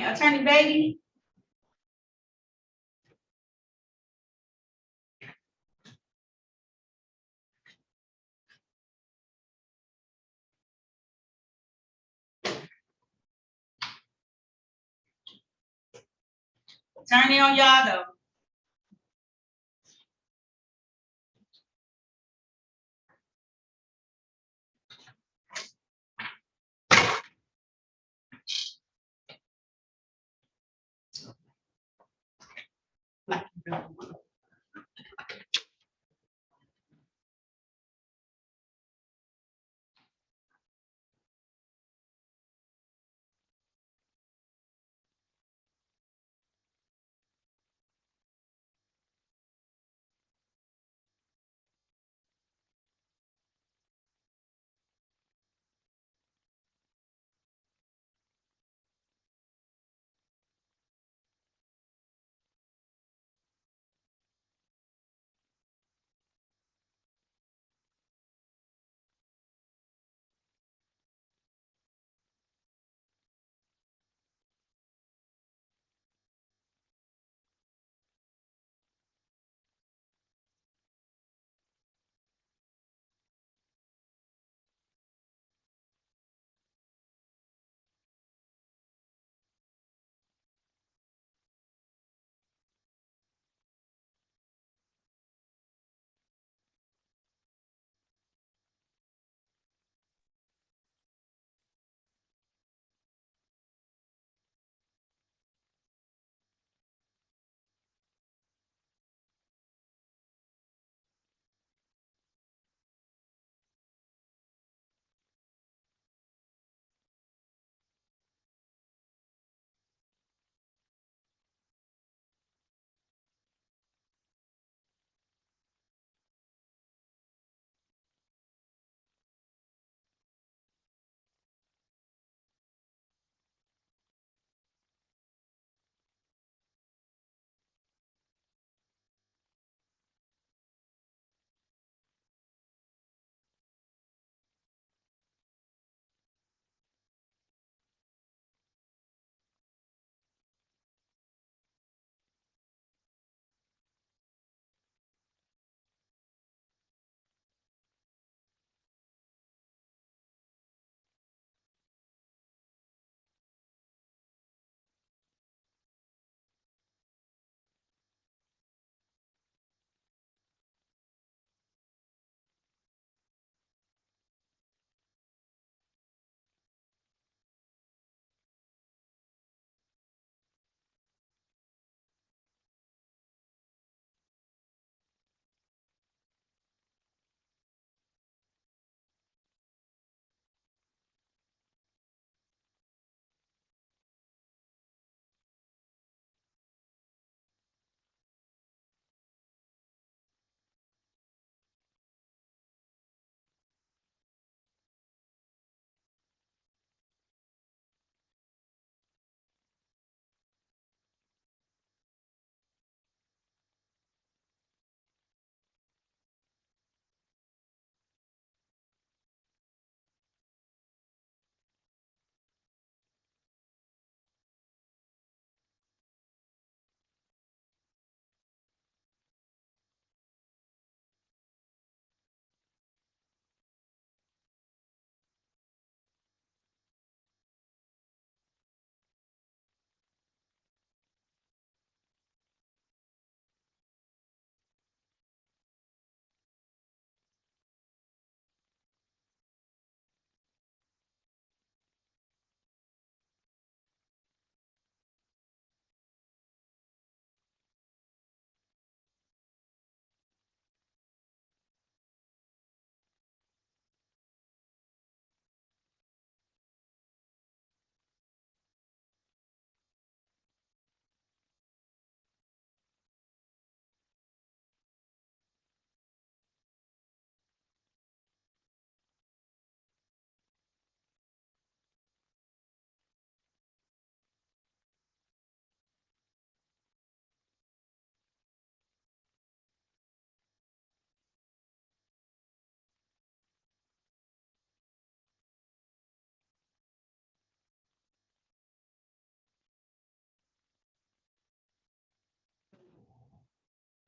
Attorney Beatty. Attorney Onyado.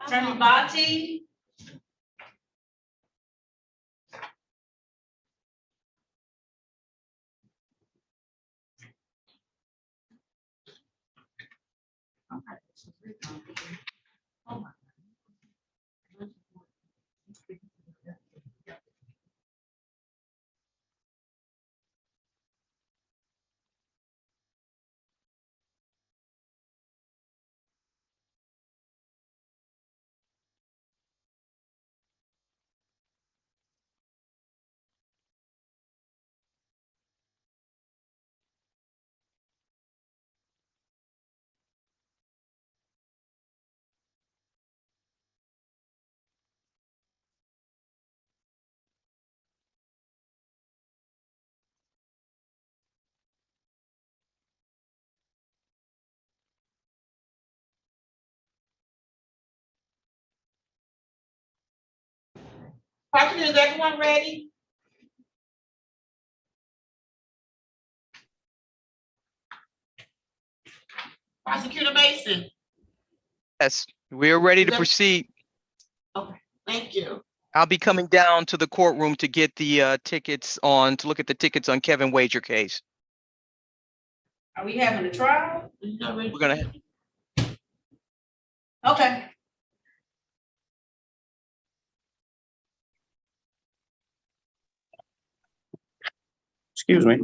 Attorney Bati, prosecutor, is everyone ready? Prosecutor Mason. Yes, we're ready to Is that- proceed. Okay, thank you. I'll be coming down to the courtroom to get the tickets on, to look at the tickets on Kevin Wager case. Are we having a trial? We're gonna, Okay. Excuse me.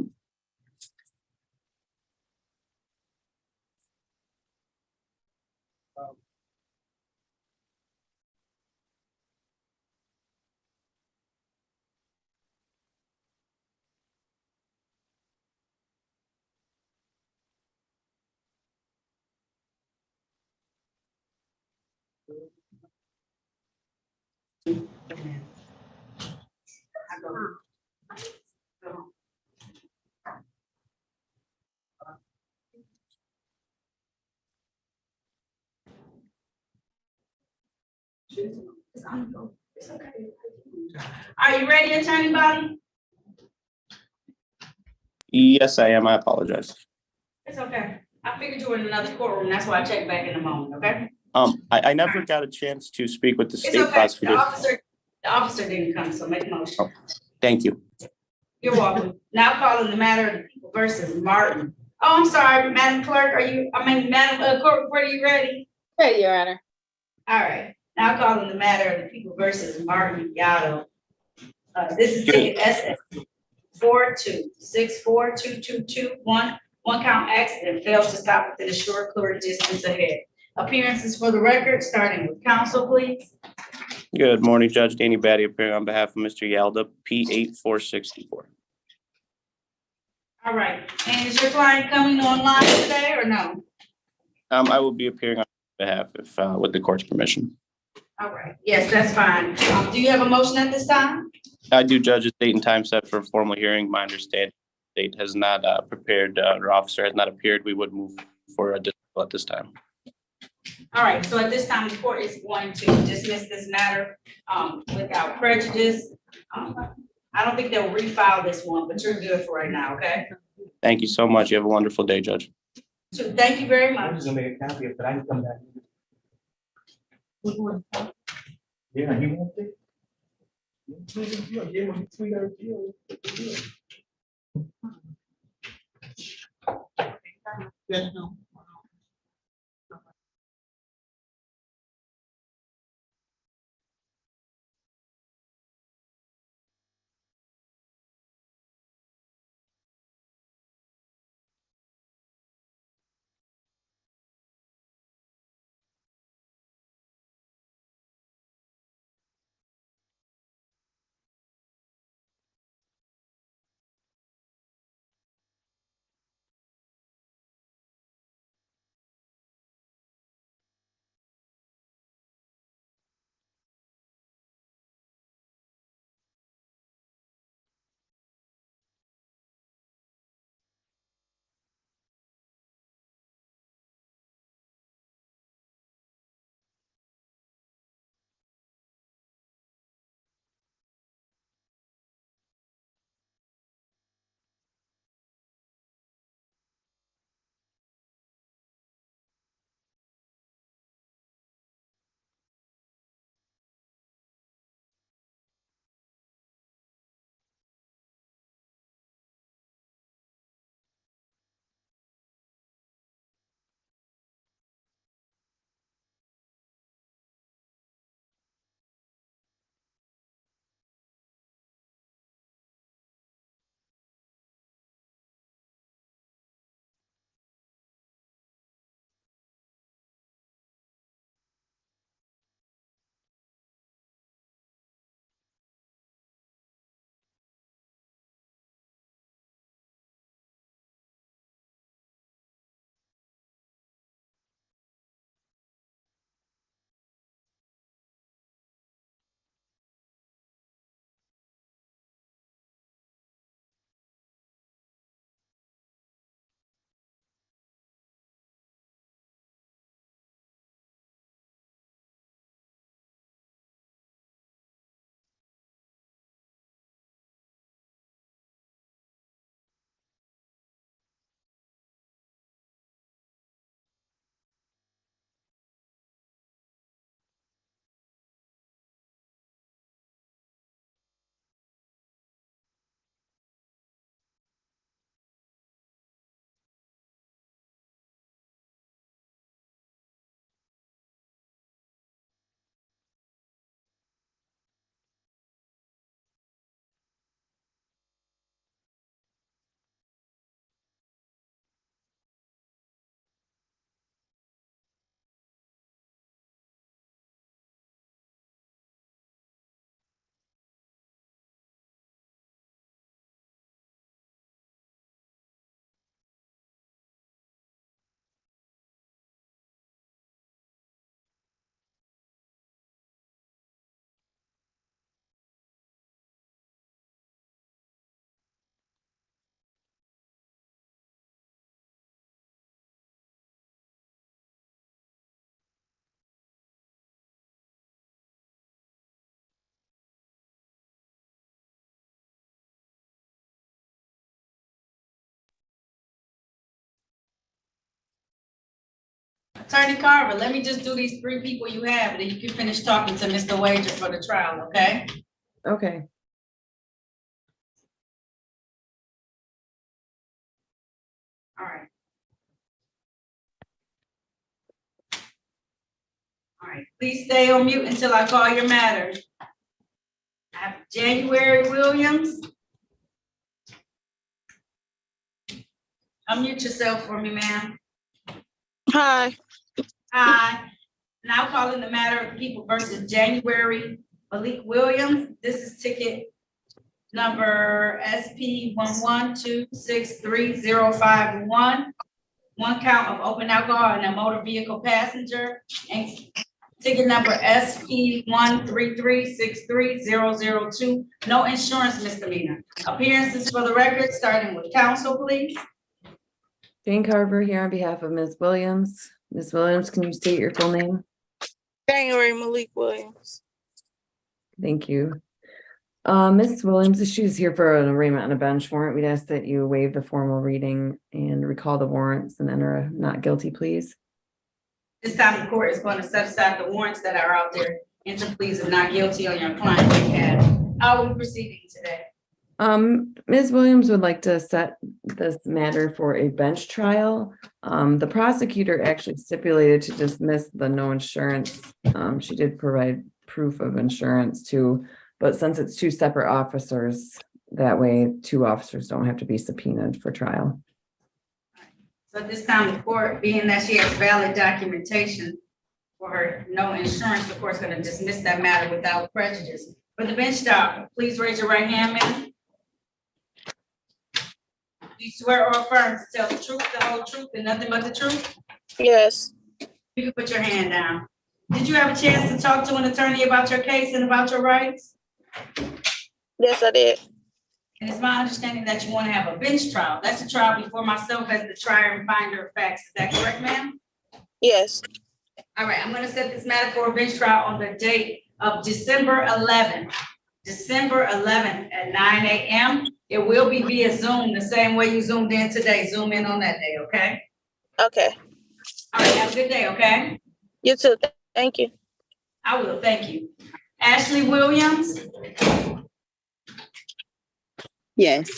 Are you ready, Attorney Bati? Yes, I am. I apologize. It's okay. I figured you were in another courtroom. That's why I checked back in a moment, okay? I never got a chance to speak with the It's state okay. The prosecutor. officer didn't come, so make a motion. Oh. Thank you. You're welcome. Now calling the matter of the people versus Martin. Oh, I'm sorry, Madam Clerk, Madam Court Reporter, you ready? Ready, Your Honor. All right. Now calling the matter of the people versus Martin Gatto. This is Good. ticket SS 426422221. One count accident fails to stop within a short clear distance ahead. Appearances for the record, starting with counsel, please. Good morning, Judge Danny Batty appearing on behalf of Mr. Yalda, P8464. All right. And is your client coming online today or no? I will be appearing on behalf if with the court's permission. All right. Yes, that's fine. Do you have a motion at this time? I do, Judge, a date and time set for a formal hearing. My understanding, the state has not prepared, or officer has not appeared. We would move for a dismissal at this time. All right. So at this time, the court is going to dismiss this matter without prejudice. I don't think they'll refile this one, but you're good for right now, okay? Thank you so much. You have a wonderful day, Judge. So thank you very I'm much. just gonna make a copy of it, I can come back. Yeah, you want it? Yeah, no. Attorney Carver, let me just do these 3 people you have, and then you can finish talking to Mr. Wager for the trial, okay? Okay. All right. All right, please stay on mute until I call your matter. I have January Williams. Unmute yourself for me, ma'am. Hi, Hi. Now calling the matter of People versus January Malik Williams. This is ticket number SP 112630511. 1 count of open alcohol in a motor vehicle passenger, and ticket number SP 133630002. No insurance misdemeanor. Appearances for the record, starting with counsel, please. Jane Carver here on behalf of Ms. Williams. Ms. Williams, can you state your full name? January Malik Williams. Thank you. Ms. Williams, she's here for an arraignment on a bench warrant. We'd ask that you waive the formal reading and recall the warrants and enter a not guilty, please. This time the court is going to set aside the warrants that are out there. Enter pleas of not guilty on your client's behalf. How are we proceeding today? Ms. Williams would like to set this matter for a bench trial. The prosecutor actually stipulated to dismiss the no insurance. She did provide proof of insurance too, but since it's 2 separate officers, that way 2 officers don't have to be subpoenaed for trial. So at this time, the court, being that she has valid documentation for her no insurance, the court's going to dismiss that matter without prejudice. For the bench trial, please raise your right hand, ma'am. Do you swear or affirm to tell the truth, the whole truth, and nothing but the truth? Yes, You can put your hand down. Did you have a chance to talk to an attorney about your case and about your rights? yes, I did. And it's my understanding that you want to have a bench trial. That's a trial before myself as the trier and finder of facts. Is that correct, ma'am? Yes, All right, I'm gonna set this matter for a bench trial on the date of December 11th. December 11th at 9 a.m. It will be via Zoom, the same way you zoomed in today. Zoom in on that day, okay? okay. All right, have a good day, okay? You too. Thank you. I will, thank you. Ashley Williams, Yes,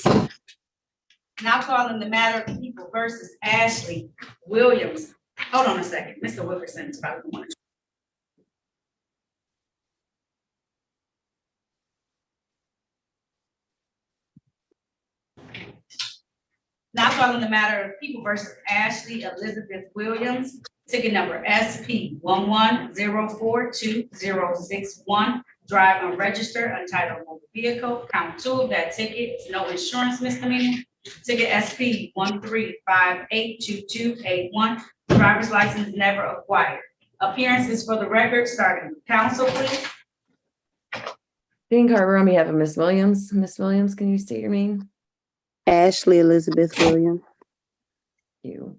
now calling the matter of People versus Ashley Williams. Hold on a second, Mr. Wilkerson is probably the one. Now calling the matter of People versus Ashley Elizabeth Williams, ticket number SP 11042061, drive unregistered untitled motor vehicle. Count 2 of that ticket is no insurance misdemeanor. Ticket SP 135822281, driver's license never acquired. Appearances for the record, starting with counsel, please. Jane Carver on behalf of Ms. Williams. Ms. Williams, can you state your name? Ashley Elizabeth Williams. Thank you.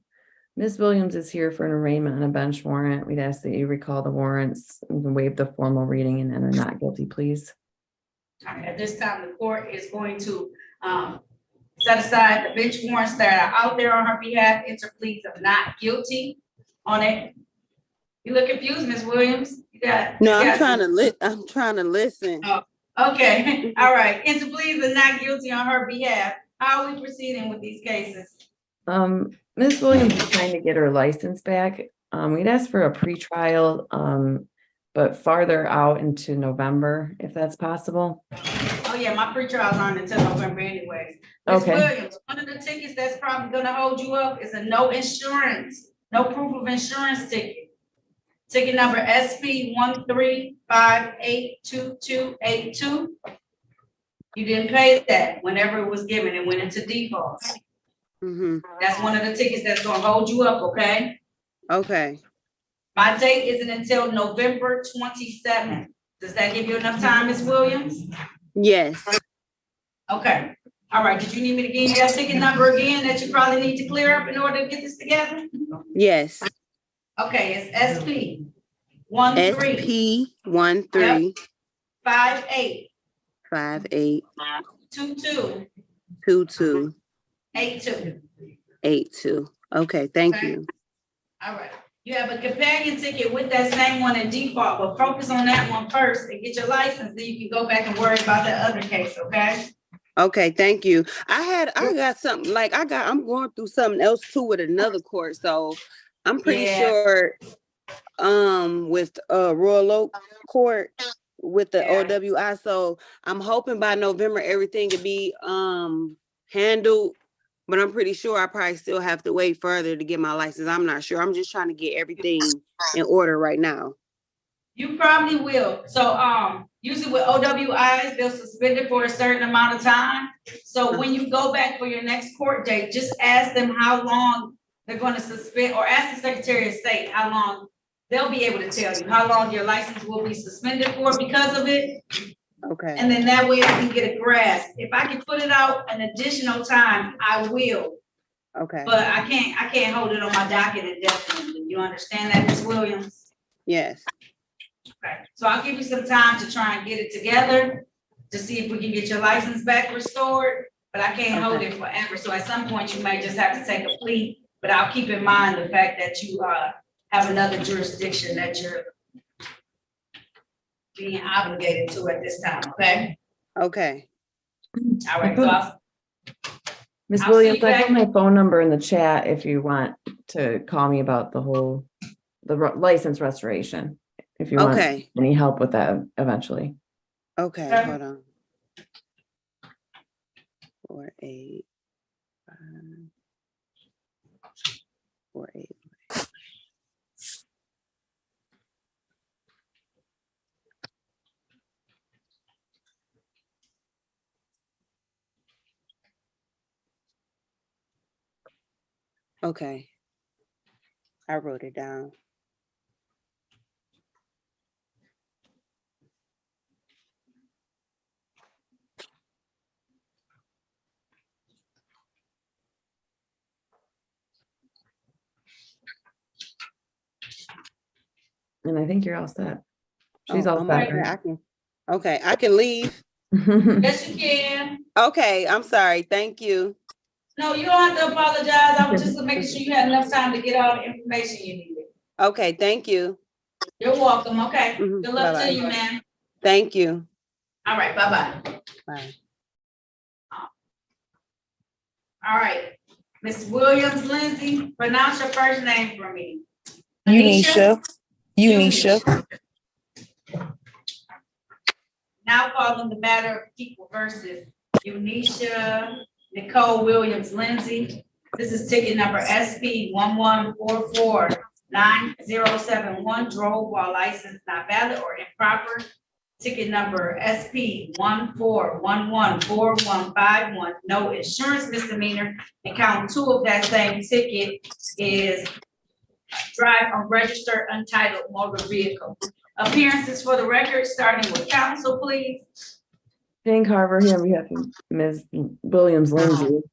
Ms. Williams is here for an arraignment on a bench warrant. We'd ask that you recall the warrants and waive the formal reading and enter not guilty, please. All right, at this time, the court is going to set aside the bench warrants that are out there on her behalf, enter pleas of not guilty on it. You look confused, Ms. Williams. No, I'm trying to listen. Okay, all right, enter pleas of not guilty on her behalf. How are we proceeding with these cases? Ms. Williams is trying to get her license back. We'd ask for a pretrial, but farther out into November, if that's possible. Oh, yeah, my pre-trials aren't until November anyways. Ms. Okay. Williams, one of the tickets that's probably gonna hold you up is a no insurance, no proof of insurance ticket. Ticket number SP 135822282. You didn't pay that whenever it was given. It went into default. Mm-hmm. That's one of the tickets that's gonna hold you up, okay? Okay. My date isn't until November 27th. Does that give you enough time, Ms. Williams? Yes. Okay, all right, did you need me to give you that ticket number again that you probably need to clear up in order to get this together? Yes. Okay, it's SP 13 SP 1358 22 22 82. 82. Okay, thank you. All right, You have a companion ticket with that same one in default, but focus on that one first and get your license, then you can go back and worry about that other case, okay? Okay, thank you. I got something like I'm going through something else too with another court, so I'm pretty Yeah. sure with Royal Oak Court with the Yeah. OWI. So I'm hoping by November everything could be handled, but I'm pretty sure I probably still have to wait further to get my license. I'm not sure. I'm just trying to get everything in order right now. You probably will. So, usually with OWIs, they'll suspend it for a certain amount of time. So when you go back for your next court date, just ask them how long they're gonna suspend, or ask the Secretary of State how long. They'll be able to tell you how long your license will be suspended for because of it. Okay. And then that way I can get a grasp. If I can put it out an additional time, I will. Okay. But I can't hold it on my docket indefinitely. You understand that, Ms. Williams? Yes. Okay, so I'll give you some time to try and get it together to see if we can get your license back restored, but I can't hold it forever. So at some point you may just have to take a plea, but I'll keep in mind the fact that you have another jurisdiction that you're being obligated to at this time, okay? Okay. All right, so Ms. I'll see Williams, you I back. put my phone number in the chat if you want to call me about the license restoration. If you want Okay. any help with that eventually. Okay. Okay. Hold on. 485 48. Okay. I wrote it down. And I think you're all set. She's Oh, all I'm set. okay. I can leave. Yes, you can. Okay, I'm sorry. Thank you. No, you don't have to apologize. I was just making sure you had enough time to get all the information you needed. Okay, thank you. You're welcome, okay? Mhm, Good luck bye-bye. to you, man. Thank you. All right, bye-bye. Bye. All right, Ms. Williams Lindsay, pronounce your first name for me. Unisha. Unisha. Now calling the matter of people versus Unisha Nicole Williams Lindsay. This is ticket number SP 11449071, drove while license not valid or improper. Ticket number SP 14114151, no insurance misdemeanor, and count 2 of that same ticket is drive unregistered untitled motor vehicle. Appearances for the record, starting with counsel, please. Jane Carver here on behalf of Ms. Williams Lindsay.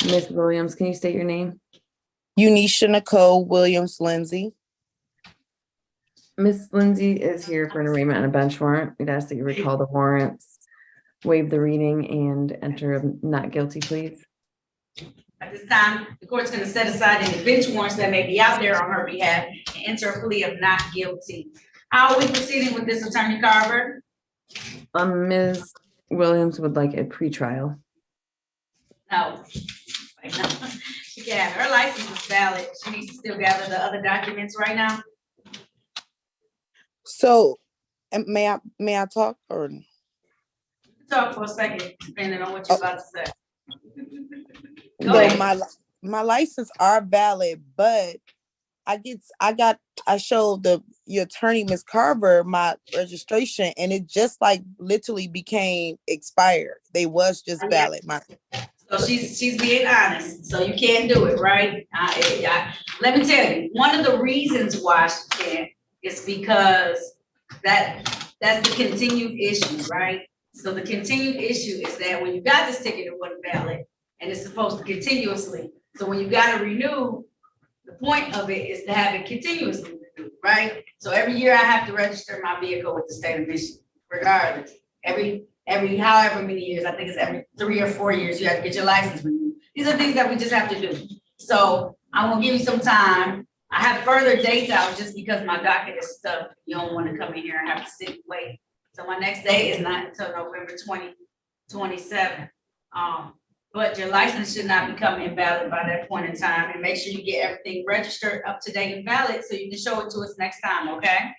Ms. Williams, can you state your name? Unisha Nicole Williams Lindsay. Ms. Lindsay is here for an arraignment on a bench warrant. We'd ask that you recall the warrants, waive the reading, and enter a not guilty, please. At this time, the court's going to set aside any bench warrants that may be out there on her behalf and enter a plea of not guilty. How are we proceeding with this, Attorney Carver? Ms. Williams would like a pretrial. No. No. She can have her license is valid. She needs to still gather the other documents right now. So, may I talk or? Talk for a second, depending on what you're about to say. Go No, ahead. my license are valid, but I showed your attorney, Ms. Carver, my registration, and it just like literally became expired. They was just valid. So she's being honest, so you can't do it, right? Let me tell you, one of the reasons why she can't is because that's the continued issue, right? So the continued issue is that when you got this ticket, it wasn't valid, and it's supposed to continuously. So when you got to renew, the point of it is to have it continuously renewed, right? So every year I have to register my vehicle with the state of Michigan, regardless. Every however many years, I think it's every 3 or 4 years, you have to get your license renewed. These are things that we just have to do. So I'm gonna give you some time. I have further dates out just because my docket is stuck. You don't want to come in here and have to sit and wait. So my next day is not until November 2027. But your license should not become invalid by that point in time, and make sure you get everything registered, up to date and valid, so you can show it to us next time, okay?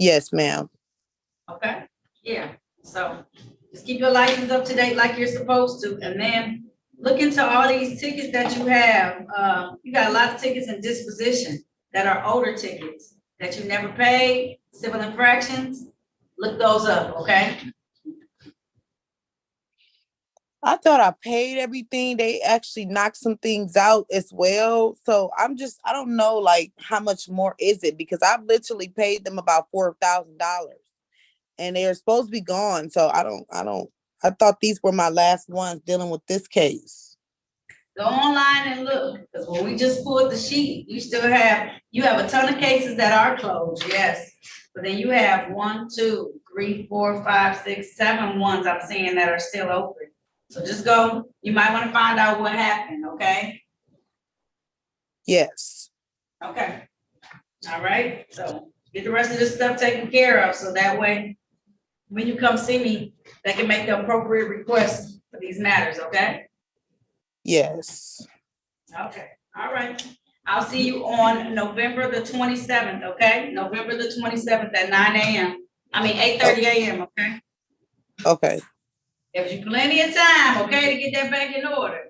Yes, ma'am. Okay, yeah, so just keep your license up to date like you're supposed to, and then look into all these tickets that you have. You got a lot of tickets in disposition that are older tickets that you never paid, civil infractions. Look those up, okay? I thought I paid everything. They actually knocked some things out as well. So I don't know like how much more is it, because I've literally paid them about $4,000 and they're supposed to be gone. So I thought these were my last ones dealing with this case. Go online and look, because when we just pulled the sheet, you have a ton of cases that are closed, yes. But then you have 1, 2, 3, 4, 5, 6, 7 ones I'm seeing that are still open. So just go, you might want to find out what happened, okay? Yes. Okay. All right, so get the rest of this stuff taken care of, so that way, when you come see me, they can make the appropriate requests for these matters, okay? Yes. Okay, all right. I'll see you on November the 27th, okay? November the 27th at 9 a.m. 8:30 a.m., okay? Okay. Gives you plenty of time, okay, to get that back in order.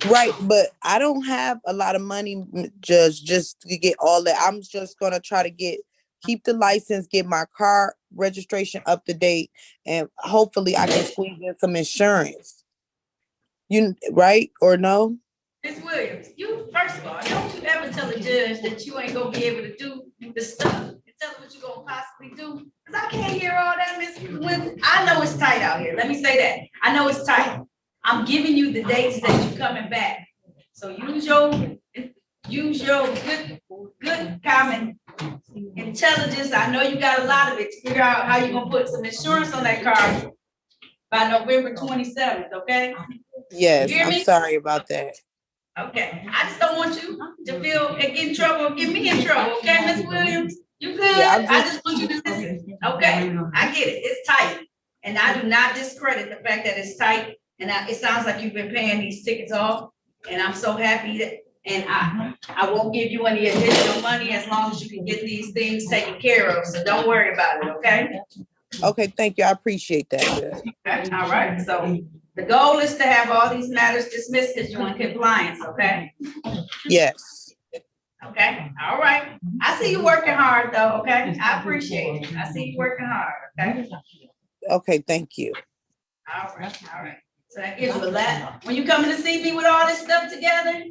Right, but I don't have a lot of money, Judge, just to get all that. I'm just gonna try to keep the license, get my car registration up to date, and hopefully I can squeeze in some insurance. You right or no? Ms. Williams, first of all, don't you ever tell a judge that you ain't gonna be able to do the stuff, and tell them what you're gonna possibly do. Cause I can't hear all that, Ms. Williams. I know it's tight out here. Let me say that. I know it's tight. I'm giving you the dates that you're coming back. So use your good common intelligence. I know you got a lot of it to figure out how you're gonna put some insurance on that car by November 27th, okay? Yes, You hear I'm me? sorry about that. Okay, I just don't want you to feel and get in trouble, get me in trouble, okay, Ms. Williams? You good? Yeah, I'm I just want you to listen. Okay, I get it, it's tight. And I do not discredit the fact that it's tight. And it sounds like you've been paying these tickets off. And I'm so happy that, and I won't give you any additional money as long as you can get these things taken care of. So don't worry about it, okay? Okay, thank you. I appreciate that, Judge. Okay, all right, so the goal is to have all these matters dismissed because you're in compliance, okay? Yes. Okay, all right. I see you working hard though, okay? I appreciate it. I see you working hard, okay? Okay, thank you. All right. So that gives you a lot. When you coming to see me with all this stuff together?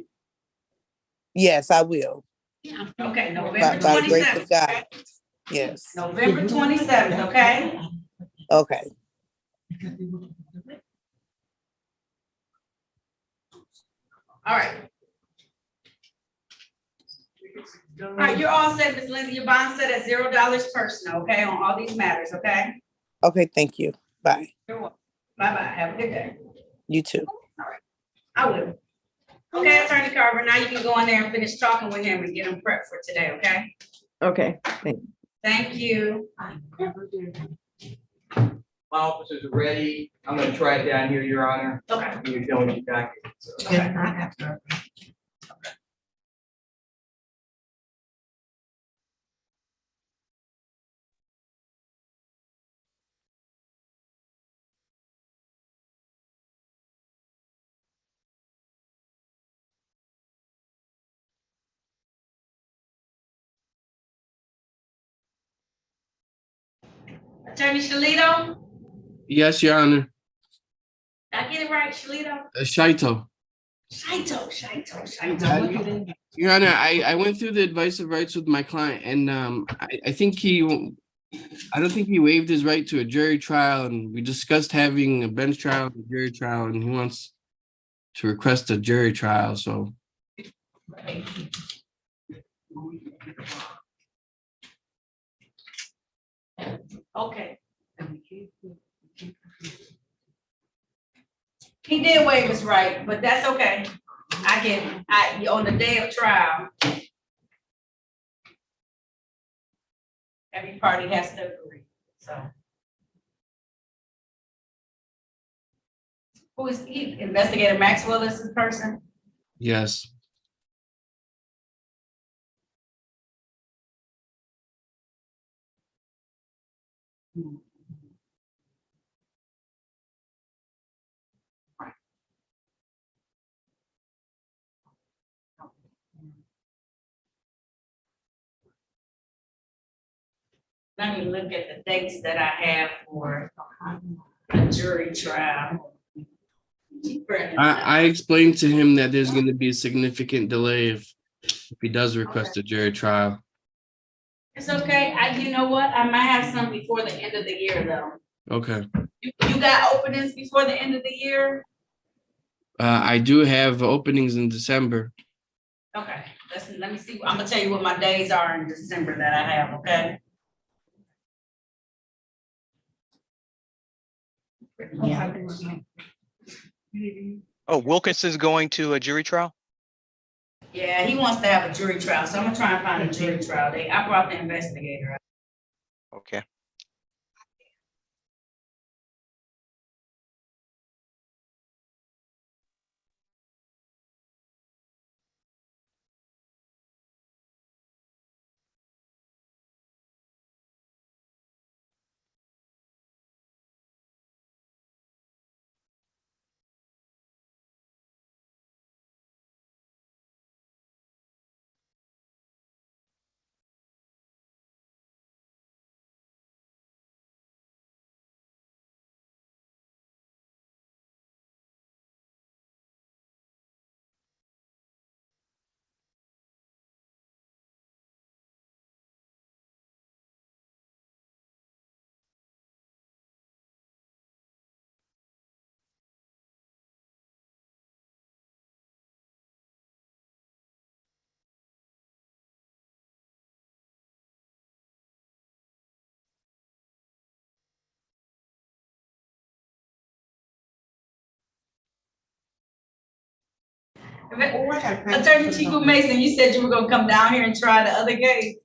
Yes, I will. Okay, By November the grace of 27th. God. Yes. November 27th, okay? Okay. All right. All right, you're all set, Ms. Lindsay. Your bond set at $0 personal, okay, on all these matters, okay? Okay, thank you. Bye. You're welcome. Bye-bye. Have a good day. You too. I will. Okay, Attorney Carver, now you can go in there and finish talking with him and get him prepped for today, okay? Okay, thanks. Thank you. My officers are ready. I'm gonna try it down here, Your Honor. Okay. You're showing your docket. So. Okay. Attorney Shalito, Yes, Your Honor. did I get it right, Shalito? Shaito. Shaito. Your Honor, I went through the advice of rights with my client, and I think I don't think he waived his right to a jury trial, and we discussed having a bench trial, a jury trial, and he wants to request a jury trial, so. Okay. He did waive his right, but that's okay. I get it. On the day of trial, Every party has to agree, so. Who is he? Investigator Maxwell is this person? Yes. Let me look at the dates that I have for a jury trial. I explained to him that there's going to be a significant delay if he does request a jury trial. It's okay, you know what, I might have some before the end of the year though. Okay. You got openings before the end of the year? I do have openings in December. Okay, listen, let me see, I'm gonna tell you what my days are in December that I have, okay? Oh, Wilkinson's going to a jury trial? Yeah, he wants to have a jury trial, so I'm gonna try and find a jury trial date. I brought the investigator. Okay. Attorney Chico Mason, you said you were gonna come down here and try the other case.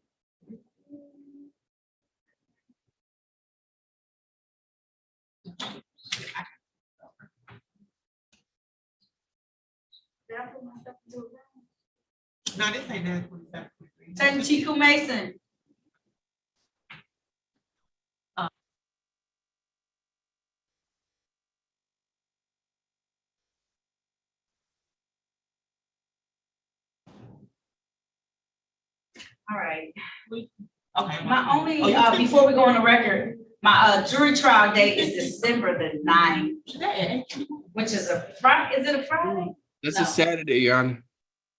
No, this ain't that. Attorney Chico Mason. All right. Okay. My only, before we go on the record, my jury trial date is December the 9th, which is a Friday. Is it a Friday? That's No. a Saturday, Your Honor.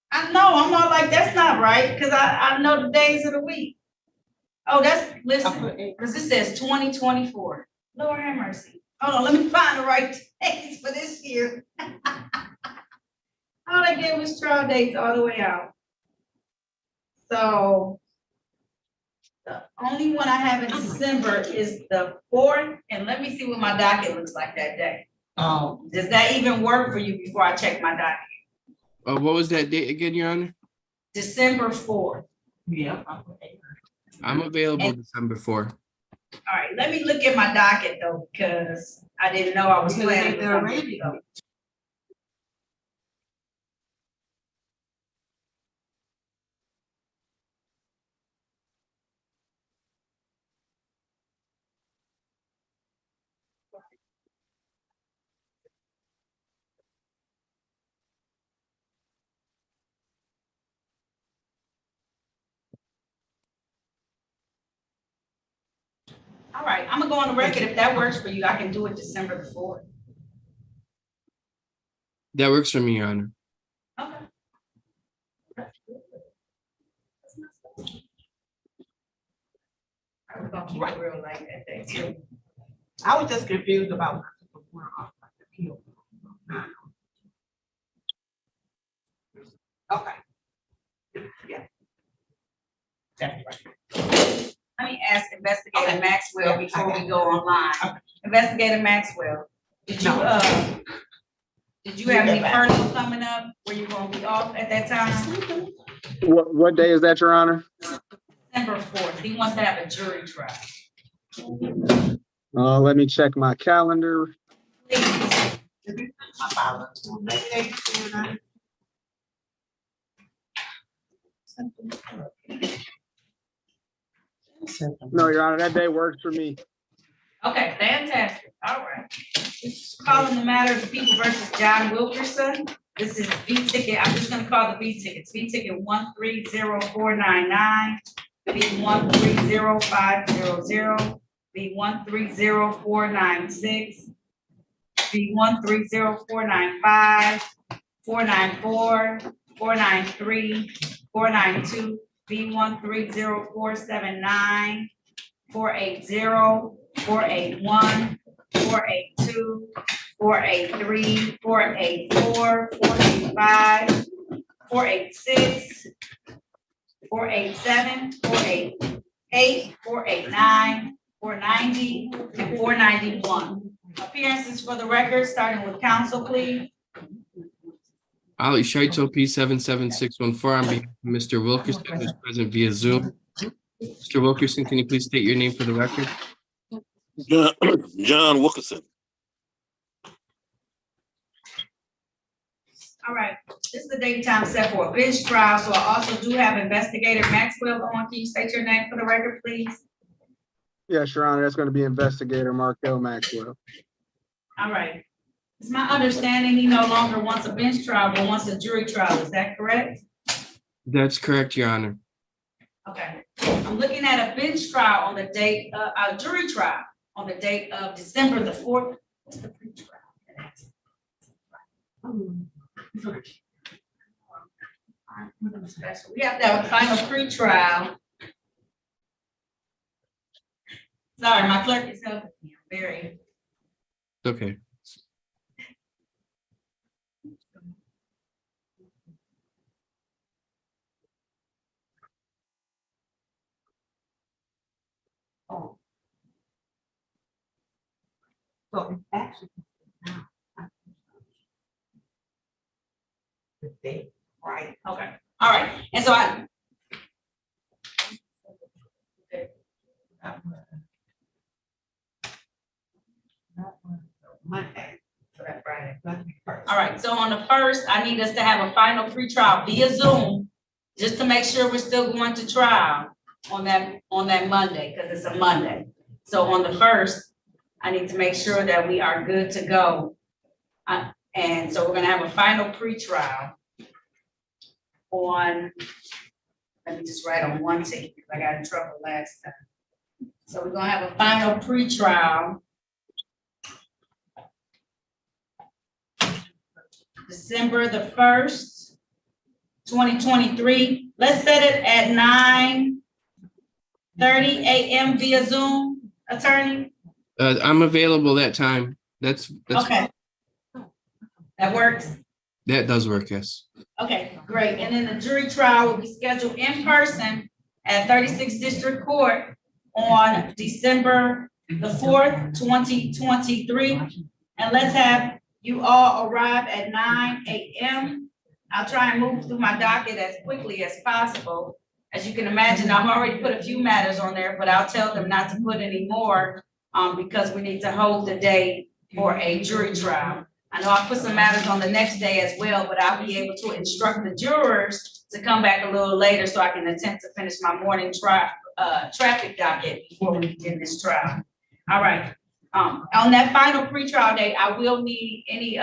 I know, I'm not like, that's not right, because I know the days of the week. Oh, listen, because it says 2024. Lord have mercy. Hold on, let me find the right dates for this year. All they gave was trial dates all the way out. So the only one I have in December is the 4th, and let me see what my docket looks like that day. Oh. Does that even work for you before I check my docket? What was that date again, Your Honor? December 4th. Yeah. I'm available December 4th. All right, let me look at my docket though, because I didn't know I was planning. They're already. All right, I'm gonna go on the record. If that works for you, I can do it December the 4th. That works for me, Your Honor. Okay. I was gonna keep it real like that day too. I was just confused about. Okay. Yeah. That's right. Let me ask Investigator Okay. Maxwell before we go online. Okay. Investigator Maxwell, did you, No. did you have any personal coming up where you're gonna be off at that time? What day is that, Your Honor? December 4th. He wants to have a jury trial. Let me check my calendar. Please. Maybe they can do it. No, Your Honor, that day works for me. Okay, fantastic. All right. Calling the matter of the People versus John Wilkerson. This is B ticket. I'm just gonna call the B tickets. B ticket 1300499, B 1300500, B 1300496, B 130four95, 494, 493, 492, B 130four79, 480, 481, 482, 483, 484, 485, 486, 487, 488, 489, 490, and 491. Appearances for the record, starting with counsel, please. Ali Shaito, P77614, on behalf of Mr. Wilkerson, who's present via Zoom. Mr. Wilkerson, can you please state your name for the record? John Wilkerson. All right, this is the date and time set for a bench trial, so I also do have investigator Maxwell on. Can you state your name for the record, please? Yes, Your Honor, that's going to be Investigator Markel Maxwell. All right. It's my understanding he no longer wants a bench trial, but wants a jury trial. Is that correct? That's correct, Your Honor. Okay. I'm looking at a bench trial on the date, a jury trial on the date of December the 4th. What's the pre-trial? We have to have a final pre-trial. Sorry, my clerk is helping me. I'm very. Okay. Oh. So it's actually now. The date, right? Okay, all right, and so I. Monday. So that's Friday. All right, so on the first, I need us to have a final pretrial via Zoom, just to make sure we're still going to trial on that Monday, because it's a Monday. So on the first, I need to make sure that we are good to go. And so we're gonna have a final pretrial on, let me just write on one ticket, because I got in trouble last time. So we're gonna have a final pretrial December the 1st, 2023. Let's set it at 9:30 a.m. via Zoom, attorney. I'm available that time. That's Okay. That works. That does work, yes. Okay, great. And then the jury trial will be scheduled in person at 36th District Court on December the 4th, 2023. And let's have you all arrive at 9 a.m. I'll try and move through my docket as quickly as possible. As you can imagine, I've already put a few matters on there, but I'll tell them not to put any more because we need to hold the day for a jury trial. I know I put some matters on the next day as well, but I'll be able to instruct the jurors to come back a little later so I can attempt to finish my morning traffic docket before we begin this trial. All right. On that final pretrial date, I will need any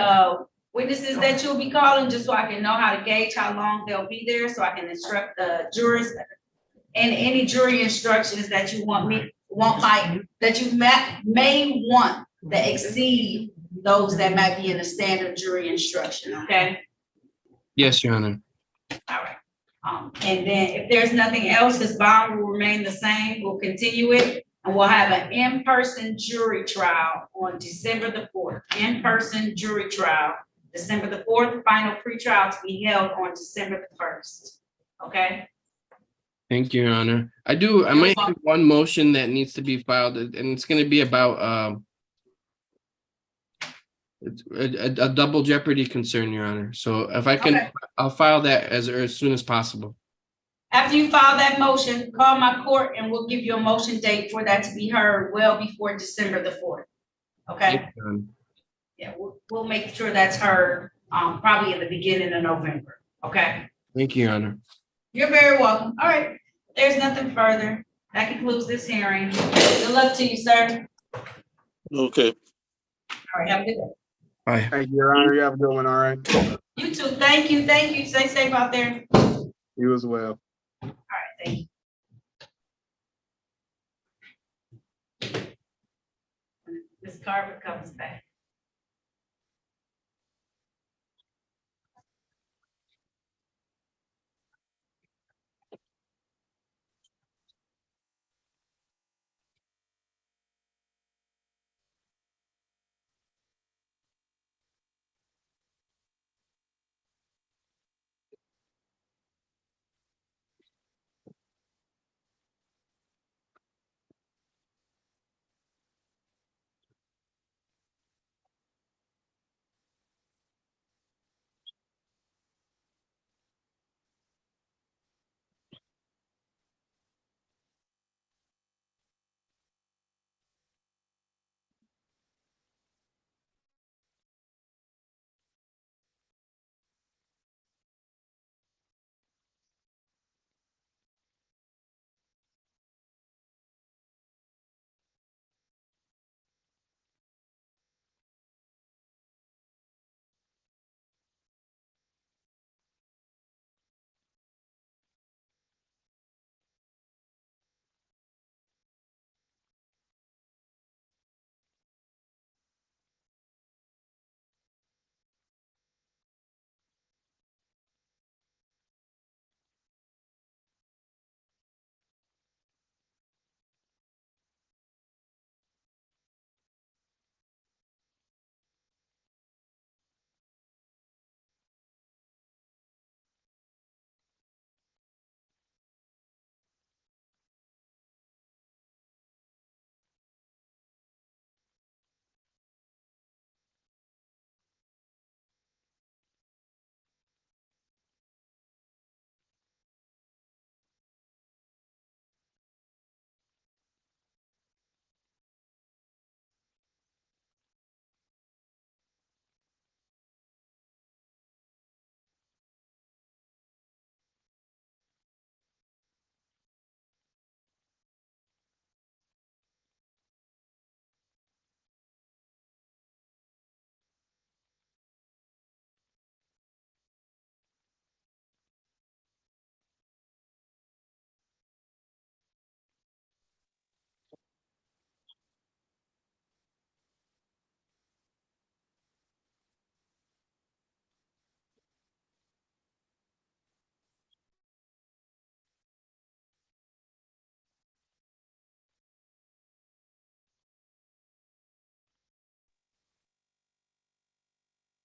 witnesses that you'll be calling, just so I can know how to gauge how long they'll be there, so I can instruct the jurors, and any jury instructions that you may want that exceed those that might be in a standard jury instruction, okay? Yes, Your Honor. All right. And then if there's nothing else, this bond will remain the same. We'll continue it, and we'll have an in-person jury trial on December the 4th. In-person jury trial, December the 4th, final pretrial to be held on December the 1st. Okay? Thank you, Your Honor. I might have one motion that needs to be filed, and it's gonna be about a double jeopardy concern, Your Honor. So if I can, Okay. I'll file that as soon as possible. After you file that motion, call my court and we'll give you a motion date for that to be heard well before December the 4th. Okay? Thank you, Your Honor. Yeah, we'll make sure that's heard, probably in the beginning of November. Okay? Thank you, Your Honor. You're very welcome. All right. There's nothing further. That concludes this hearing. Good luck to you, sir. Okay. All right, have a good day. Bye. Thank you, Your Honor. You have a good one. All right. You too. Thank you. Thank you. Stay safe out there. You as well. All right, thank you. Ms. Carver comes back.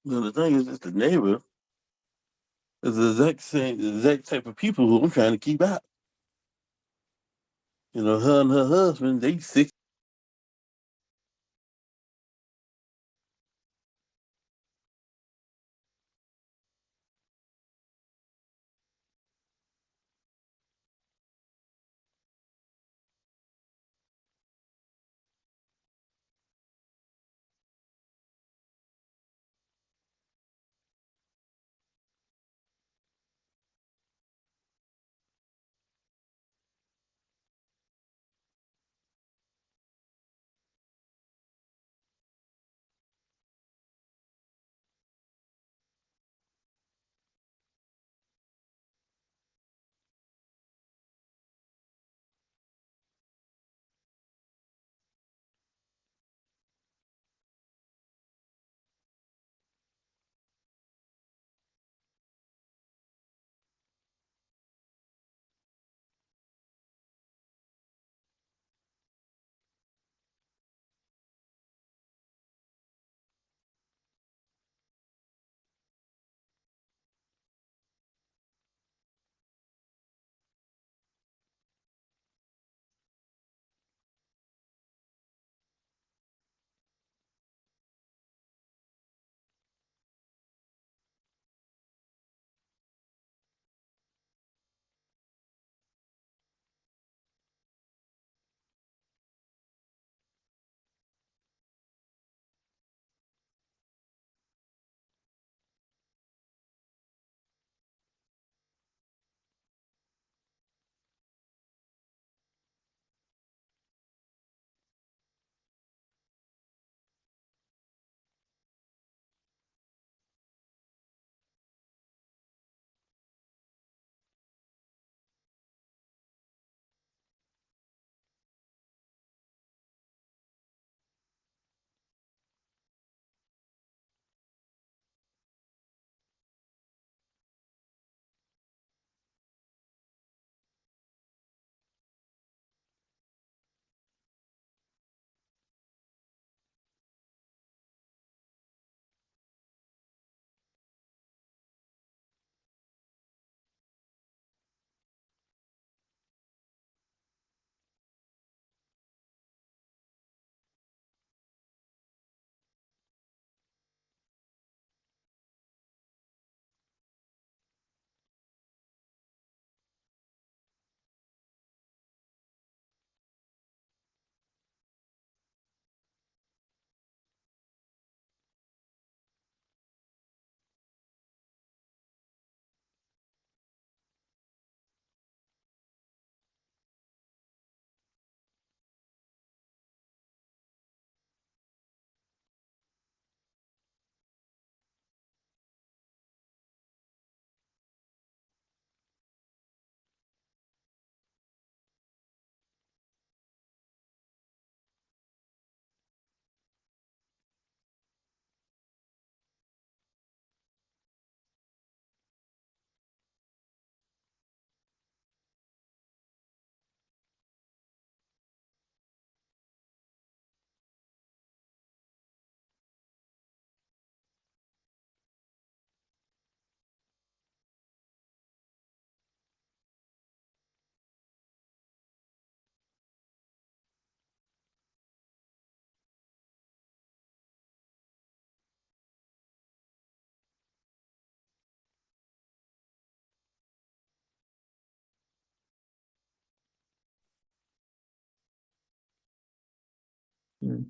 Well, the thing is, it's the neighbor. It's the exact type of people who I'm trying to keep out. You know, her and her husband, they sick. Hmm.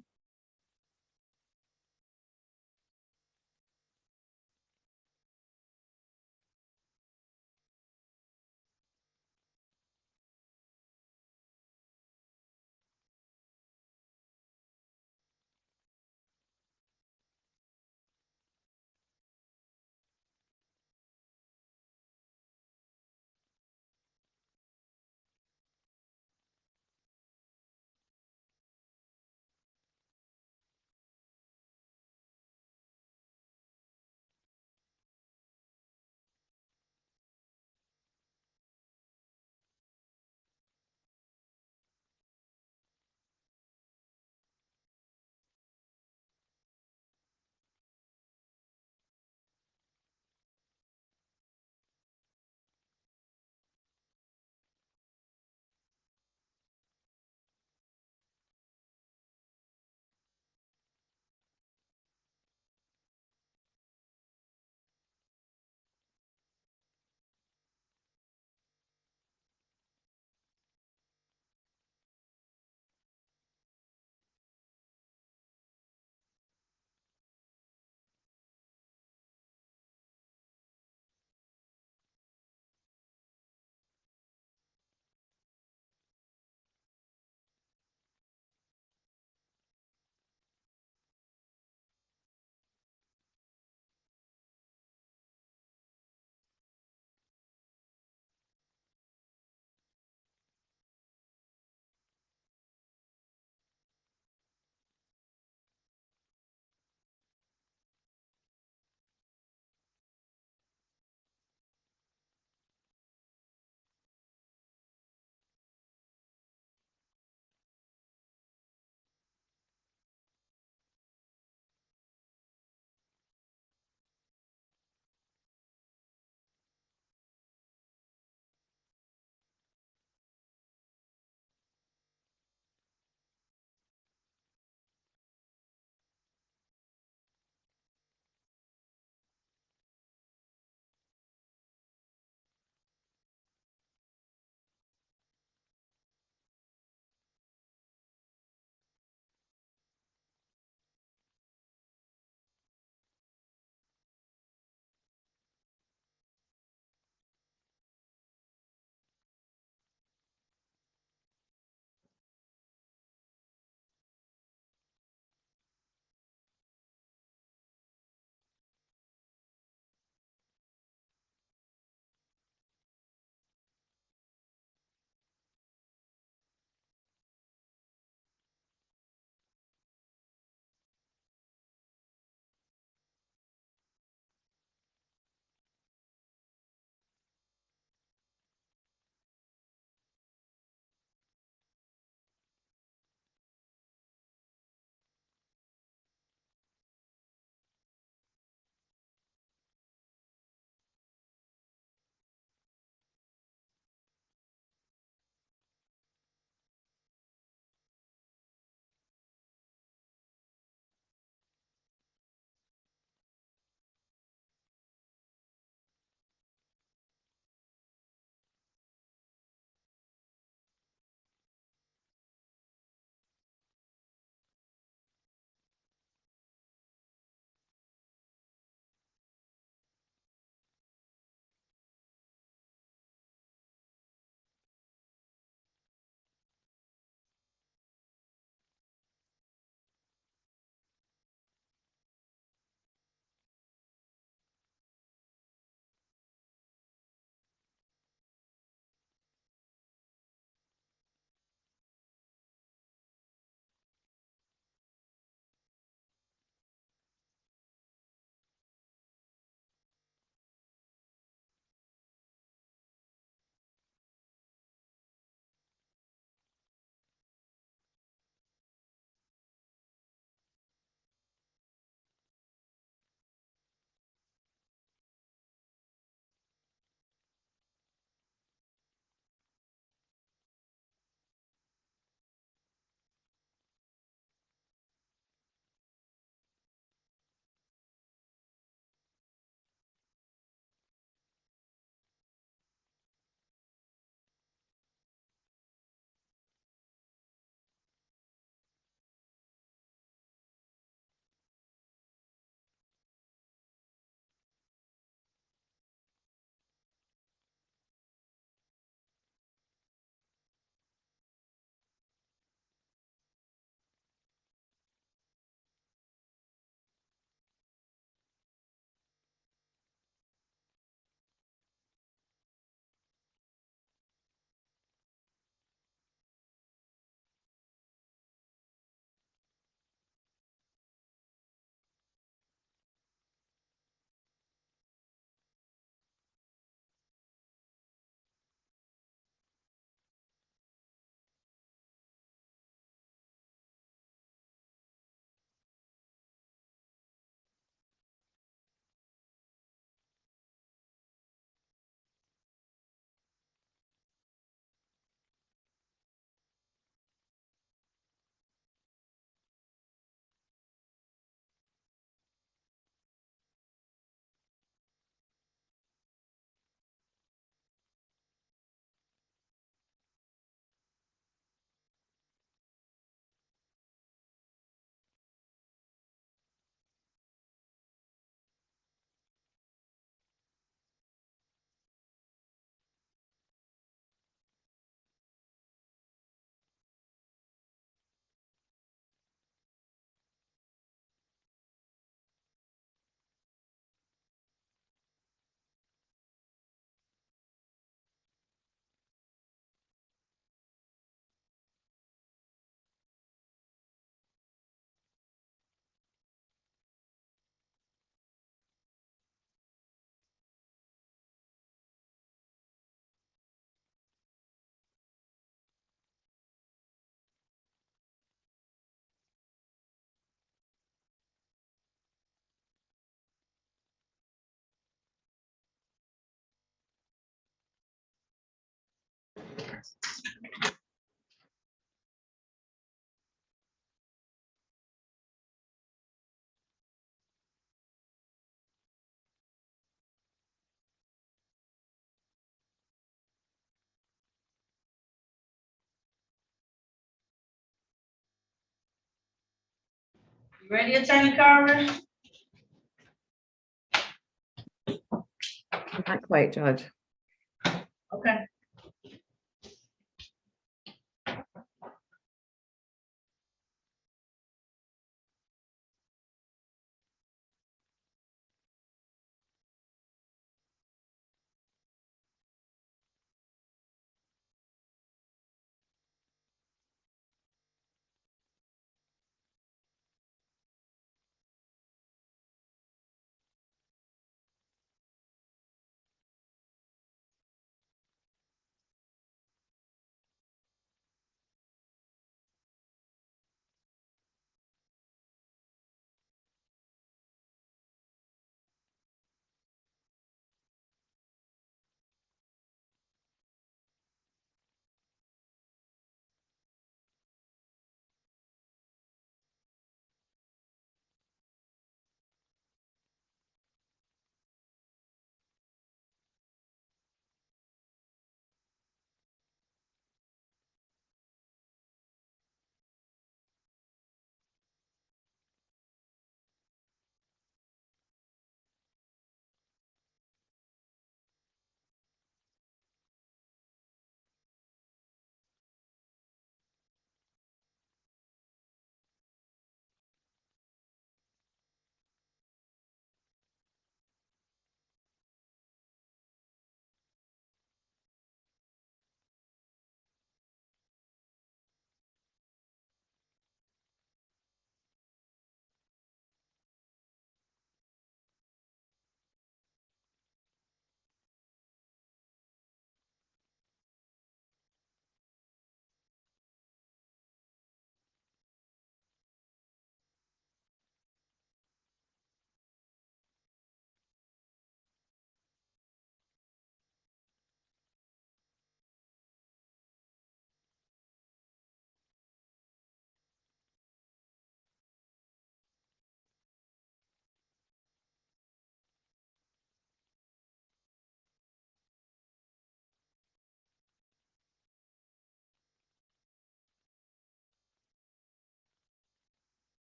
You ready, Attorney Carver? Not quite, Judge. Okay.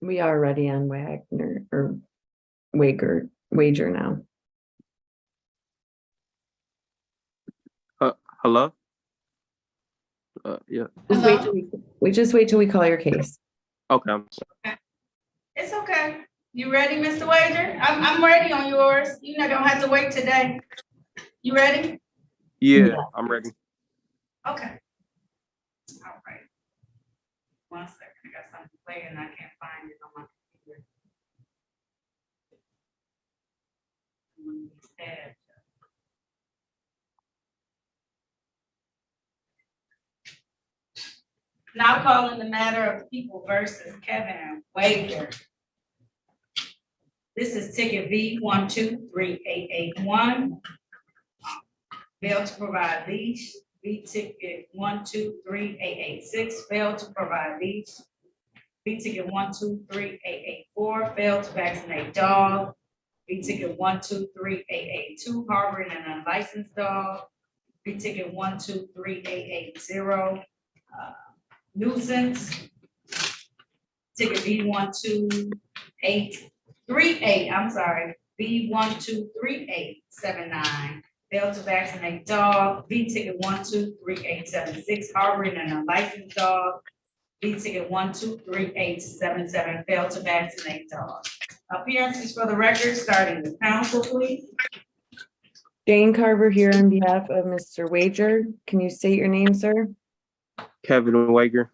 We are ready on Wagner or Wager now. Hello? Yeah. Just wait till we just wait till we call your case. Okay. It's okay. You ready, Mr. Wager? I'm ready on yours. You're not gonna have to wait today. You ready? Yeah, I'm ready. Okay. All right. 1 second, I got something playing and I can't find it on my computer. Now calling the matter of People versus Kevin Wager. This is ticket V123881. Failed to provide leash. V ticket 123886, failed to provide leash. V ticket 123884, failed to vaccinate dog. V ticket 123882, harboring an unlicensed dog. V ticket 123880, nuisance. Ticket V12838, I'm sorry, V123879, failed to vaccinate dog. V ticket 123876, harboring an unlicensed dog. V ticket 123877, failed to vaccinate dog. Appearances for the record, starting with counsel, please. Jane Carver here on behalf of Mr. Wager. Can you state your name, sir? Kevin Wager.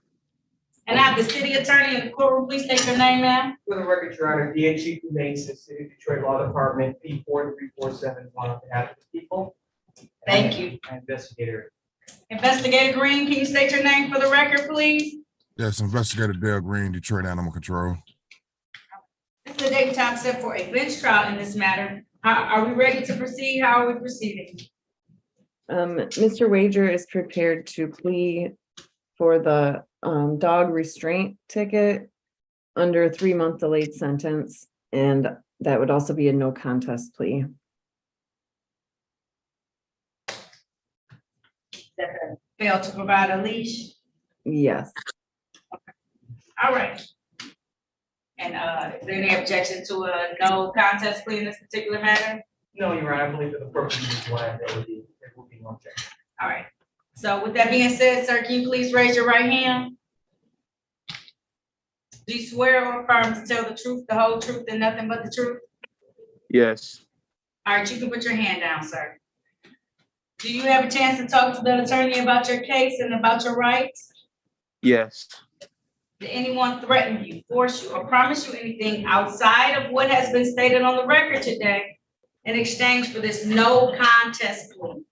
And I have the city attorney in the courtroom. Please state your name, ma'am. For the record, Your Honor, DHE Mason, City of Detroit Law Department, P43471 on behalf of the people. Thank you. Investigator. Investigator Green, can you state your name for the record, please? Yes, Investigator Dale Green, Detroit Animal Control. This is the date and time set for a bench trial in this matter. Are we ready to proceed? How are we proceeding? Mr. Wager is prepared to plea for the dog restraint ticket under a 3-month delayed sentence, and that would also be a no contest plea. Fail to provide a leash. Yes. All right. And is there any objection to a no contest plea in this particular matter? No, Your Honor, I believe that the purpose is why there would be no objection. All right. So with that being said, sir, can you please raise your right hand? Do you swear or affirm to tell the truth, the whole truth, and nothing but the truth? Yes. All right, you can put your hand down, sir. Do you have a chance to talk to the attorney about your case and about your rights? Yes. Did anyone threaten you, force you, or promise you anything outside of what has been stated on the record today in exchange for this no contest plea?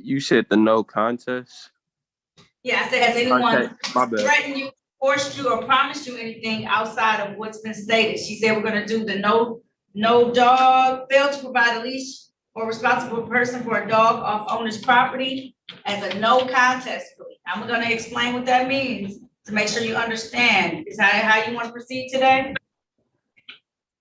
You said the no contest? Yeah, I said, has anyone Okay, my bad. threatened you, forced you, or promised you anything outside of what's been stated? She said we're gonna do the no dog, fail to provide a leash or responsible person for a dog off owner's property as a no contest plea. I'm gonna explain what that means to make sure you understand. Is that how you want to proceed today?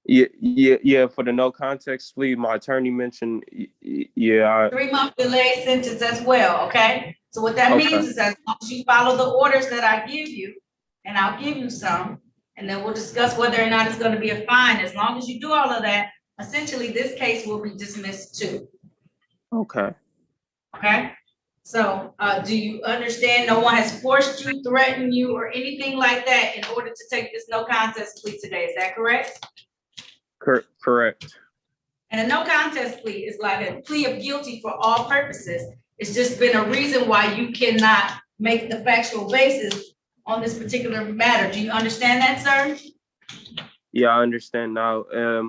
Yeah. For the no context plea, my attorney mentioned. 3-month delayed sentence as well. Okay. So what that means is that as long as you follow the orders that I give you, and I'll give you some, and then we'll discuss whether or not it's going to be a fine. As long as you do all of that, essentially this case will be dismissed too. Okay. Okay. So do you understand no one has forced you, threatened you, or anything like that in order to take this no contest plea today? Is that correct? Correct. And a no contest plea is like a plea of guilty for all purposes. It's just been a reason why you cannot make the factual basis on this particular matter. Do you understand that, sir? Yeah, I understand now. I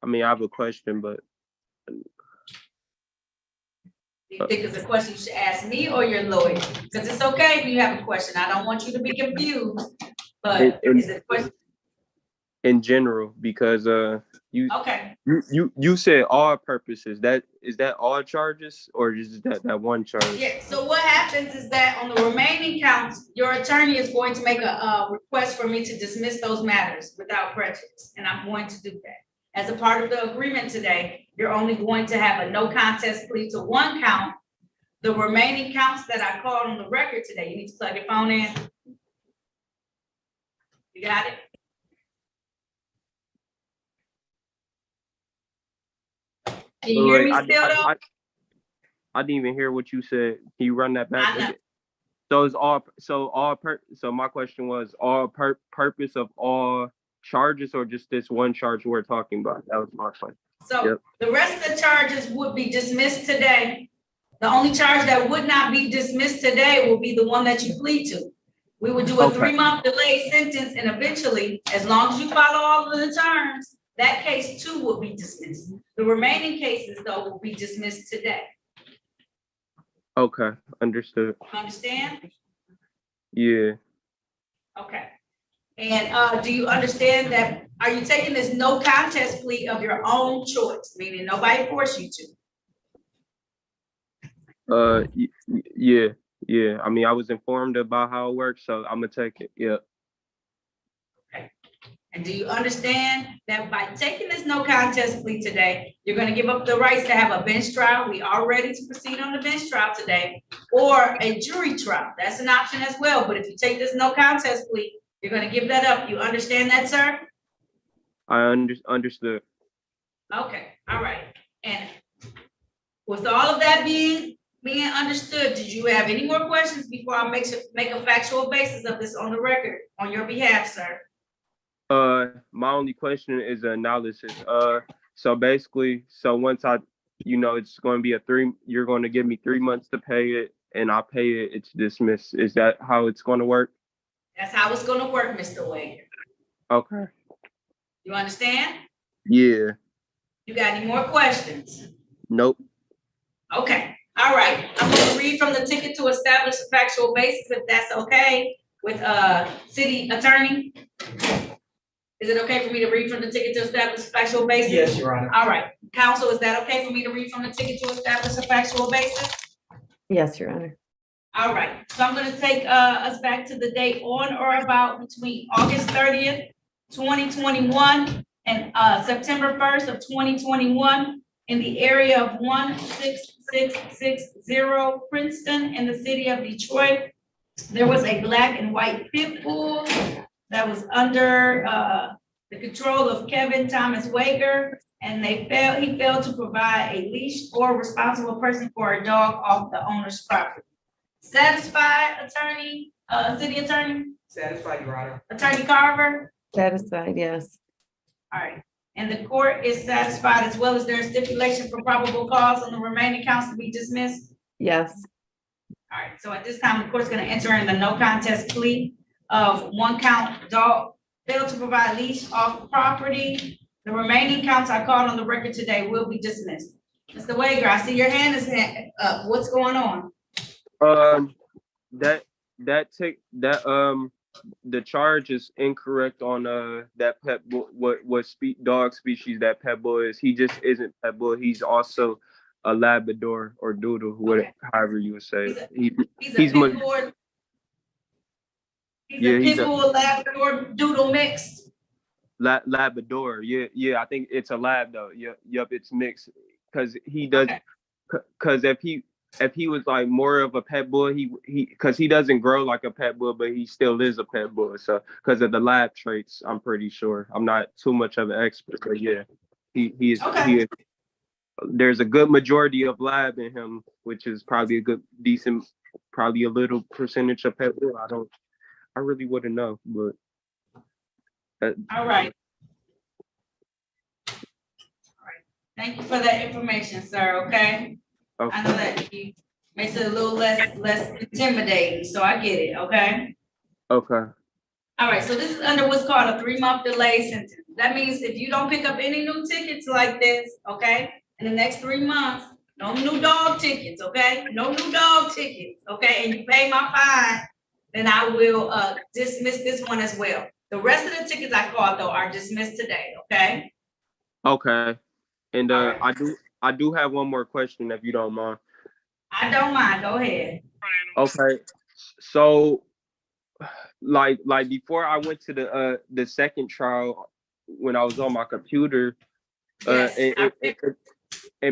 mean, I have a question, but. Do you think it's a question you should ask me or your lawyer? Because it's okay if you have a question. I don't want you to be confused, but is it a question? In general, because Okay. you said all purposes. Is that all charges or is that one charge? Yeah. So what happens is that on the remaining counts, your attorney is going to make a request for me to dismiss those matters without prejudice, and I'm going to do that. As a part of the agreement today, you're only going to have a no contest plea to one count. The remaining counts that I called on the record today, you need to plug your phone in. You got it? Can you hear Wait, me still though? I didn't even hear what you said. Can you run that back I know. again? So my question was purpose of all charges or just this one charge we're talking about? That was my question. So Yep. the rest of the charges would be dismissed today. The only charge that would not be dismissed today will be the one that you plead to. We would do a Okay. 3-month delayed sentence, and eventually, as long as you follow all of the terms, that case too will be dismissed. The remaining cases though will be dismissed today. Okay, understood. Understand? Yeah. Okay. And do you understand that, are you taking this no contest plea of your own choice, meaning nobody forced you to? Yeah. I mean, I was informed about how it works, so I'm gonna take it. Yeah. Okay. And do you understand that by taking this no contest plea today, you're gonna give up the rights to have a bench trial? We are ready to proceed on the bench trial today, or a jury trial. That's an option as well. But if you take this no contest plea, you're gonna give that up. You understand that, sir? I understood. Okay, all right. And with all of that being understood, did you have any more questions before I make a factual basis of this on the record on your behalf, sir? My only question is analysis. So basically, once it's going to be you're going to give me 3 months to pay it, and I pay it, it's dismissed. Is that how it's going to work? That's how it's gonna work, Mr. Wade. Okay. You understand? Yeah. You got any more questions? Nope. Okay, all right. I'm gonna read from the ticket to establish a factual basis, if that's okay with city attorney. Is it okay for me to read from the ticket to establish a factual basis? Yes, Your Honor. All right, counsel, is that okay for me to read from the ticket to establish a factual basis? Yes, Your Honor. All right, so I'm gonna take us back to the date on or about between August 30th, 2021 and September 1st of 2021 in the area of 16660 Princeton in the city of Detroit. There was a black and white pit bull that was under the control of Kevin Thomas Wager, and he failed to provide a leash or responsible person for a dog off the owner's property. Satisfied, attorney, city attorney? Satisfied, Your Honor. Attorney Carver? Satisfied, yes. All right, and the court is satisfied, as well as their stipulation for probable cause on the remaining counts to be dismissed? Yes. All right, so at this time, the court's gonna enter in the no contest plea of 1 count dog failed to provide leash off property. The remaining counts I called on the record today will be dismissed. Mr. Wager, I see your hand is up. What's going on? The charge is incorrect on that pet bull, dog species that pet bull is. He just isn't pet bull. He's also a Labrador or Doodle, however you would say it. He's a pit bull Labrador Doodle mixed. Labrador, yeah. I think it's a lab though. Yup, it's mixed because he does. Because if he was like more of a pet bull, because he doesn't grow like a pet bull, but he still is a pet bull. So because of the lab traits, I'm pretty sure. I'm not too much of an expert, but yeah, he is. There's a good majority of lab in him, which is probably probably a little percentage of pet bull. I really wouldn't know, but. All right. Thank you for that information, sir, okay? I know that makes it a little less intimidating, so I get it, okay? Okay. All right, so this is under what's called a 3-month delay sentence. That means if you don't pick up any new tickets like this, okay, in the next 3 months, no new dog tickets, okay? No new dog tickets, okay? And you pay my fine, then I will dismiss this one as well. The rest of the tickets I called though are dismissed today, okay? Okay. And I do have one more question if you don't mind. I don't mind, go ahead. Okay. So like before I went to the second trial when I was on my computer, and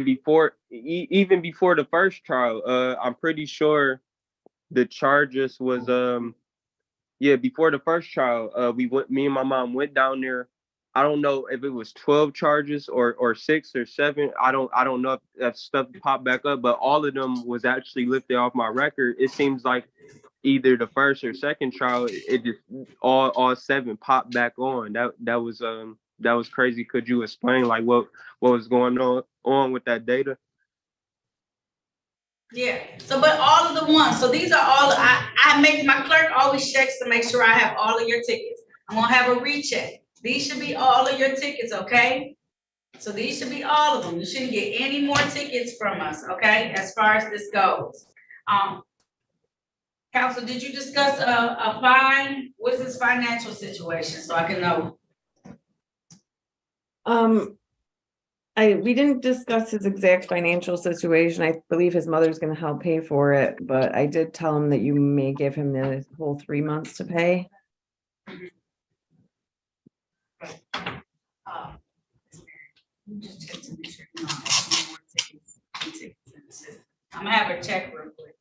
before even before the first trial, I'm pretty sure the charges was Yeah, before the first trial, me and my mom went down there. I don't know if it was 12 charges or 6 or 7. I don't know if that stuff popped back up, but all of them was actually lifted off my record. It seems like either the first or second trial, it just all 7 popped back on. That was crazy. Could you explain like what was going on with that data? Yeah, so but all of the ones, so these are all, I make, my clerk always checks to make sure I have all of your tickets. I'm gonna have a recheck. These should be all of your tickets, okay? So these should be all of them. You shouldn't get any more tickets from us, okay, as far as this goes. Council, did you discuss a fine? What's his financial situation, so I can know? We didn't discuss his exact financial situation. I believe his mother's gonna help pay for it, but I did tell him that you may give him the whole 3 months to pay. Just check to make sure you don't have any more tickets in the system. I'm gonna have her check real quick.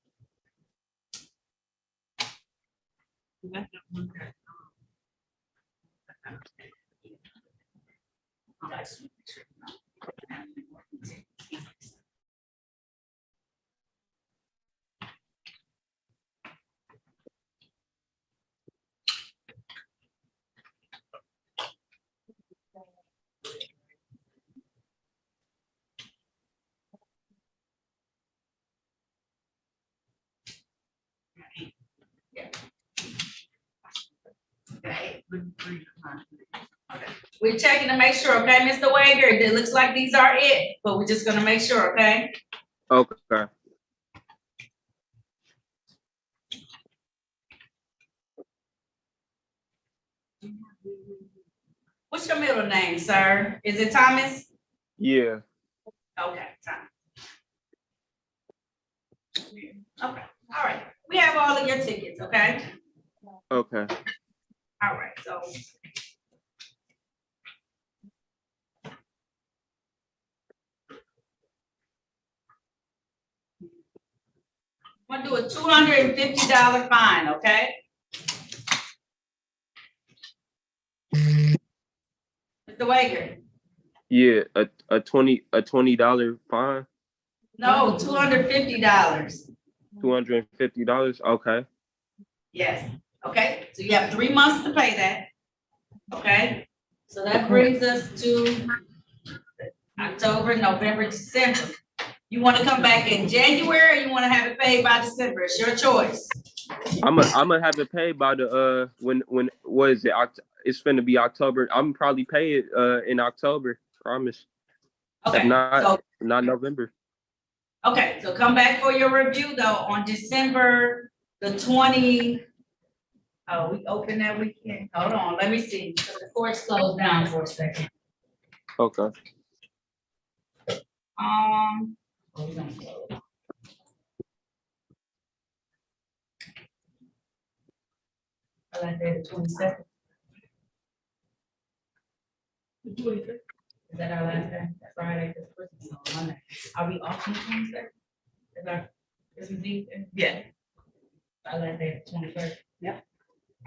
Okay. We're checking to make sure, okay, Mr. Wager? It looks like these are it, but we're just gonna make sure, okay? Okay. What's your middle name, sir? Is it Thomas? Yeah. Okay, Thomas. Okay, all right. We have all of your tickets, okay? Okay. All right, so. I'm gonna do a $250 fine, okay? Mr. Wager? Yeah, a $20 fine. No, $250. $250. Okay. Yes, okay, so you have 3 months to pay that, okay? So that brings us to October, November, December. You wanna come back in January, or you wanna have it paid by December? It's your choice. I'm gonna have it paid by the when what is it? It's finna be October. I'm probably pay it in October. Promise. Okay, If not, so, not November. okay, so come back for your review though on December the 20. Oh, we open that weekend. Hold on, let me see. So the court's closed down for a second. Okay. Hold on. I like that, the 22nd. The 23rd. Is that our last day? That's Friday, this Christmas on Monday. Are we off on the 22nd? Is our Christmas Eve? Yeah. Our last day is the 23rd. Yep.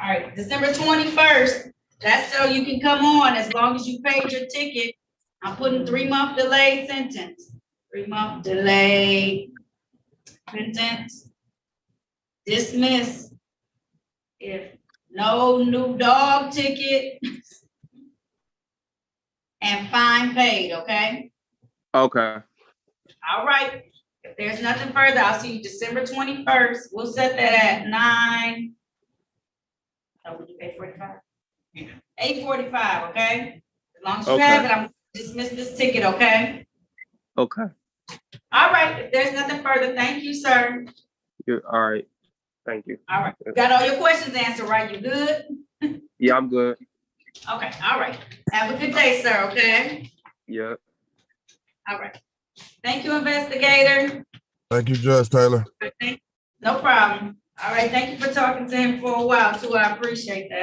All right, December 21st. That's so you can come on as long as you paid your ticket. I'm putting 3-month delayed sentence. 3-month delayed sentence. Dismiss. If no new dog ticket and fine paid, okay? Okay. All right. If there's nothing further, I'll see you December 21st. We'll set that at 9. Oh, would you pay 45? 8:45, okay? As long as you have it, I'm gonna dismiss this ticket, okay? Okay. All right, if there's nothing further, thank you, sir. You're all right. Thank you. All right, got all your questions answered, right? You good? Yeah, I'm good. Okay, all right. Have a good day, sir, okay? Yeah. All right. Thank you, investigator. Thank you, Judge Taylor. No problem. All right, thank you for talking to him for a while too. I appreciate that.